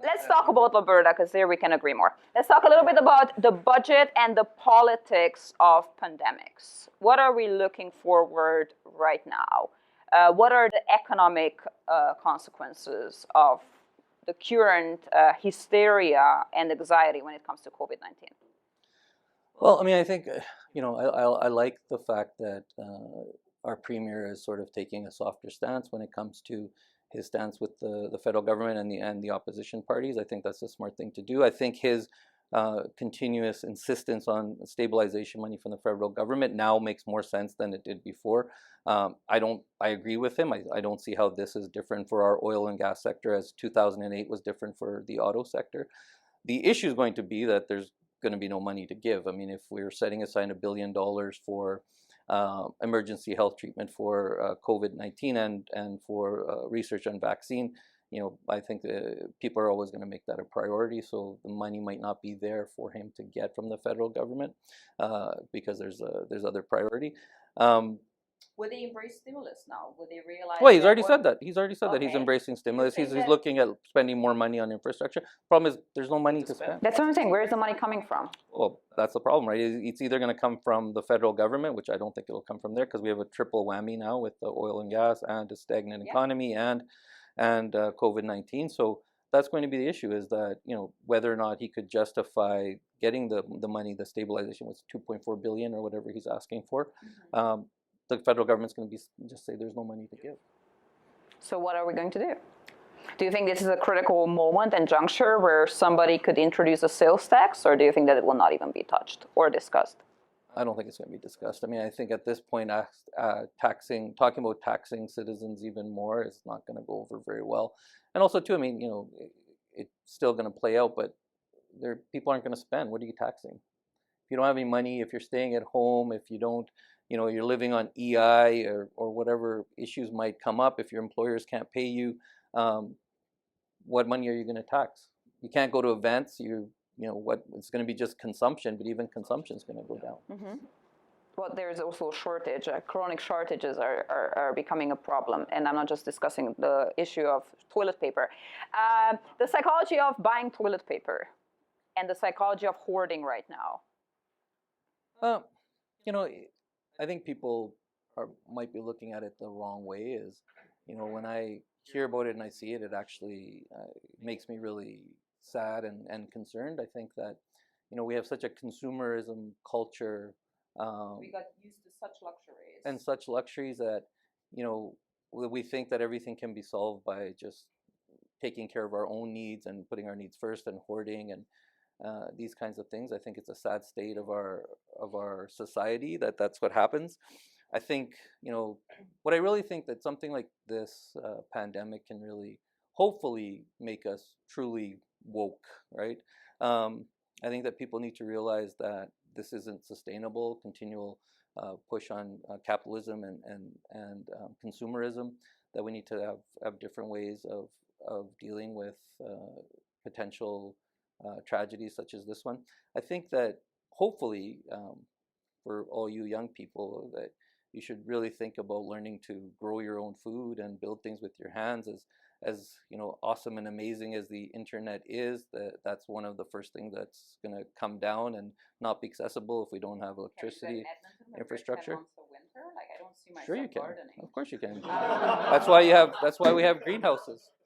let's talk about Alberta, because there we can agree more. Let's talk a little bit about the budget and the politics of pandemics. What are we looking forward right now? What are the economic consequences of the current hysteria and anxiety when it comes to COVID-19? Well, I mean, I think, I like the fact that our premier is sort of taking a softer stance when it comes to his stance with the federal government and the opposition parties. I think that's a smart thing to do. I think his continuous insistence on stabilization money from the federal government now makes more sense than it did before. I agree with him. I don't see how this is different for our oil and gas sector as 2008 was different for the auto sector. The issue is going to be that there's going to be no money to give. I mean, if we're setting aside $1 billion for emergency health treatment for COVID-19 and for research on vaccine, I think people are always going to make that a priority. So the money might not be there for him to get from the federal government because there's other priority. Would they embrace stimulus now? Would they realize? Well, he's already said that. He's already said that he's Okay. embracing stimulus. He's looking at spending more money on infrastructure. Problem is, there's no money to spend. That's what I'm saying. Where is the money coming from? Well, that's the problem, right? It's either going to come from the federal government, which I don't think it'll come from there, because we have a triple whammy now with the oil and gas and a stagnant economy and COVID-19. So that's going to be the issue, is that, whether or not he could justify getting the money, the stabilization was $2.4 billion or whatever he's asking for. Mm-hmm. The federal government's going to just say there's no money to give. So what are we going to do? Do you think this is a critical moment and juncture where somebody could introduce a sales tax, or do you think that it will not even be touched or discussed? I don't think it's going to be discussed. I mean, I think at this point, talking about taxing citizens even more is not going to go over very well. And also, too, I mean, it's still going to play out, but people aren't going to spend. What are you taxing? If you don't have any money, if you're staying at home, if you don't, you're living on EI or whatever issues might come up, if your employers can't pay you, what money are you going to tax? You can't go to events. It's going to be just consumption, but even consumption is going to go down. Mm-hmm. Well, there's also a shortage. Chronic shortages are becoming a problem, and I'm not just discussing the issue of toilet paper. The psychology of buying toilet paper and the psychology of hoarding right now. I think people might be looking at it the wrong way. When I hear about it and I see it, it actually makes me really sad and concerned. I think that, we have such a consumerism culture. We got used to such luxuries. And such luxuries that, we think that everything can be solved by just taking care of our own needs and putting our needs first and hoarding and these kinds of things. I think it's a sad state of our society that's what happens. I think, what I really think that something like this pandemic can really hopefully make us truly woke, right? I think that people need to realize that this isn't sustainable, continual push on capitalism and consumerism, that we need to have different ways of dealing with potential tragedies such as this one. I think that hopefully for all you young people, that you should really think about learning to grow your own food and build things with your hands. As awesome and amazing as the internet is, that's one of the first things that's going to come down and not be accessible if we don't have electricity infrastructure. I don't see myself Sure you can. gardening. Of course you can. That's why we have greenhouses.